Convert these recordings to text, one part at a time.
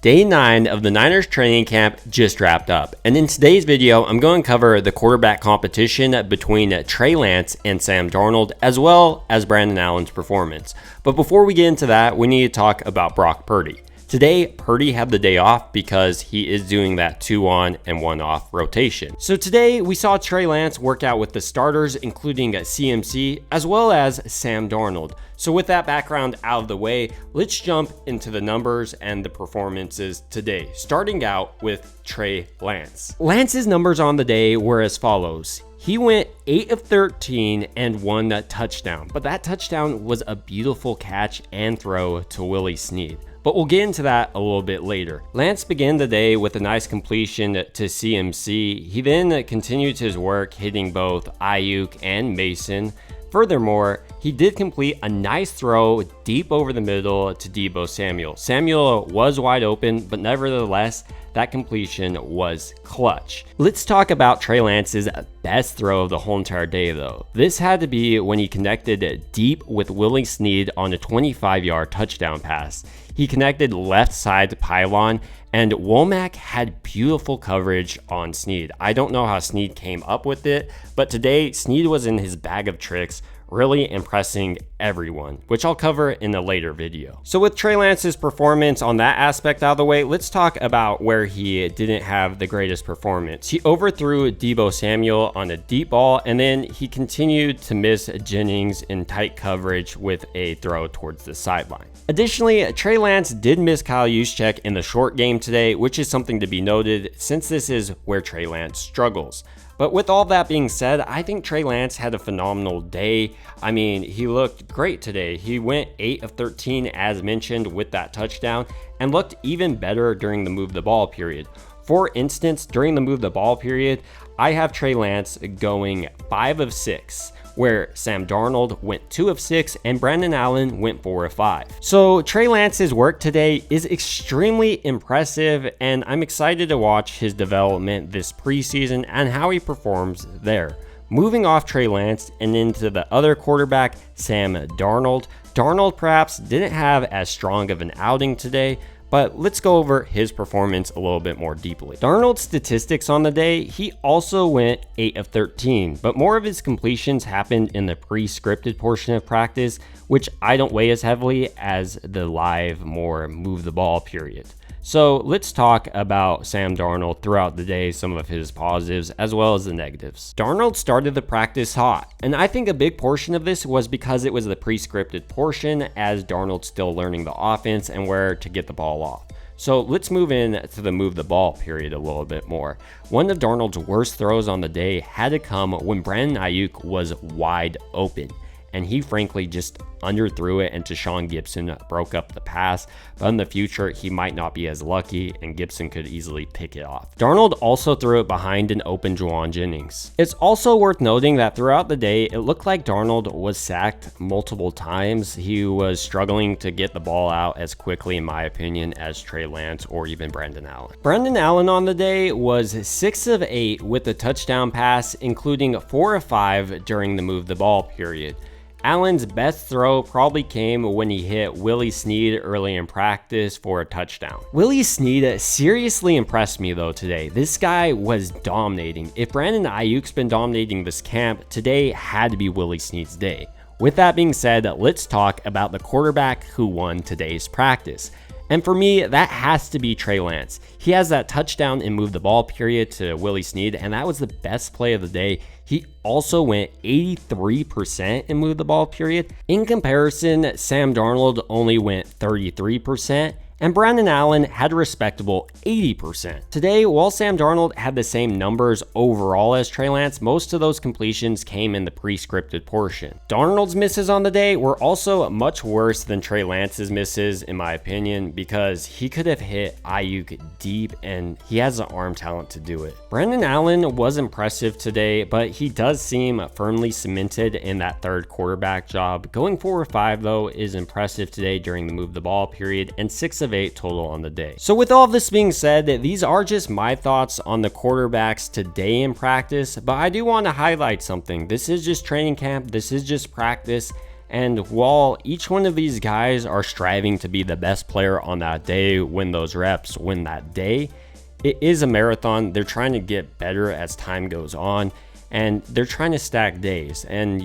Day 9 of the Niners training camp just wrapped up, and in today's video, I'm going to cover the quarterback competition between Trey Lance and Sam Darnold, as well as Brandon Allen's performance. But before we get into that, we need to talk about Brock Purdy. Today, Purdy had the day off because he is doing that 2-on and 1-off rotation. So today, we saw Trey Lance work out with the starters, including CMC, as well as Sam Darnold. So with that background out of the way, let's jump into the numbers and the performances today, starting out with Trey Lance. Lance's numbers on the day were as follows. He went 8 of 13 and 1 touchdown, but that touchdown was a beautiful catch and throw to Willie Snead. But we'll get into that a little bit later. Lance began the day with a nice completion to CMC. He then continued his work hitting both Ayuk and Mason. Furthermore, he did complete a nice throw deep over the middle to Deebo Samuel. Samuel was wide open, but nevertheless, that completion was clutch. Let's talk about Trey Lance's best throw of the whole entire day though. This had to be when he connected deep with Willie Snead on a 25-yard touchdown pass. He connected left side pylon, and Womack had beautiful coverage on Snead. I don't know how Snead came up with it, but today Snead was in his bag of tricks, really impressing everyone, which I'll cover in a later video. So with Trey Lance's performance on that aspect out of the way, let's talk about where he didn't have the greatest performance. He overthrew Deebo Samuel on a deep ball, and then he continued to miss Jennings in tight coverage with a throw towards the sideline. Additionally, Trey Lance did miss Kyle Juszczyk in the short game today, which is something to be noted since this is where Trey Lance struggles. But with all that being said, I think Trey Lance had a phenomenal day. I mean, he looked great today. He went 8 of 13 as mentioned with that touchdown and looked even better during the move the ball period. For instance, during the move the ball period, I have Trey Lance going 5 of 6. Where Sam Darnold went 2 of 6 and Brandon Allen went 4 of 5. So Trey Lance's work today is extremely impressive, and I'm excited to watch his development this preseason and how he performs there. Moving off Trey Lance and into the other quarterback, Sam Darnold. Darnold perhaps didn't have as strong of an outing today, but let's go over his performance a little bit more deeply. Darnold's statistics on the day, he also went 8 of 13, but more of his completions happened in the pre-scripted portion of practice, which I don't weigh as heavily as the live, more move the ball period. So let's talk about Sam Darnold throughout the day, some of his positives as well as the negatives. Darnold started the practice hot, and I think a big portion of this was because it was the pre-scripted portion, as Darnold's still learning the offense and where to get the ball off. So let's move in to the move the ball period a little bit more. One of Darnold's worst throws on the day had to come when Brandon Ayuk was wide open, and he frankly just underthrew it, and Tashawn Gibson broke up the pass. But in the future, he might not be as lucky, and Gibson could easily pick it off. Darnold also threw it behind an open Juwan Jennings. It's also worth noting that throughout the day, it looked like Darnold was sacked multiple times. He was struggling to get the ball out as quickly, in my opinion, as Trey Lance or even Brandon Allen. Brandon Allen on the day was 6 of 8 with a touchdown pass, including 4 of 5 during the move the ball period. Allen's best throw probably came when he hit Willie Snead early in practice for a touchdown. Willie Snead seriously impressed me though today. This guy was dominating. If Brandon Ayuk's been dominating this camp, today had to be Willie Snead's day. With that being said, let's talk about the quarterback who won today's practice. And for me, that has to be Trey Lance. He has that touchdown and move the ball period to Willie Snead, and that was the best play of the day. He also went 83% in move the ball period. In comparison, Sam Darnold only went 33%. And Brandon Allen had a respectable 80%. Today, while Sam Darnold had the same numbers overall as Trey Lance, most of those completions came in the pre-scripted portion. Darnold's misses on the day were also much worse than Trey Lance's misses, in my opinion, because he could have hit Ayuk deep, and he has the arm talent to do it. Brandon Allen was impressive today, but he does seem firmly cemented in that third quarterback job. Going 4 or 5, though, is impressive today during the move the ball period, and 6 of 8 total on the day. So with all this being said, these are just my thoughts on the quarterbacks today in practice, but I do want to highlight something. This is just training camp. This is just practice. And while each one of these guys are striving to be the best player on that day, win those reps, win that day, it is a marathon. They're trying to get better as time goes on, and they're trying to stack days. And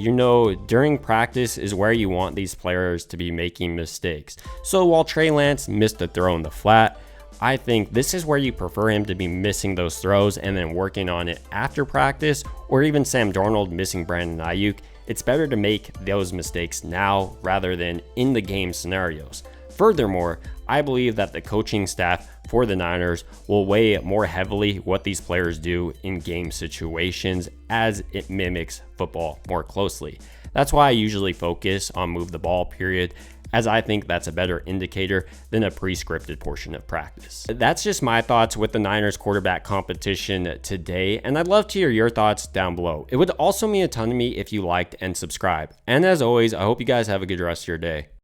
during practice is where you want these players to be making mistakes. So while Trey Lance missed a throw in the flat, I think this is where you prefer him to be missing those throws and then working on it after practice, or even Sam Darnold missing Brandon Ayuk. It's better to make those mistakes now rather than in the game scenarios. Furthermore, I believe that the coaching staff for the Niners will weigh more heavily what these players do in game situations as it mimics football more closely. That's why I usually focus on move the ball period, as I think that's a better indicator than a pre-scripted portion of practice. That's just my thoughts with the Niners quarterback competition today, and I'd love to hear your thoughts down below. It would also mean a ton to me if you liked and subscribed. And as always, I hope you guys have a good rest of your day.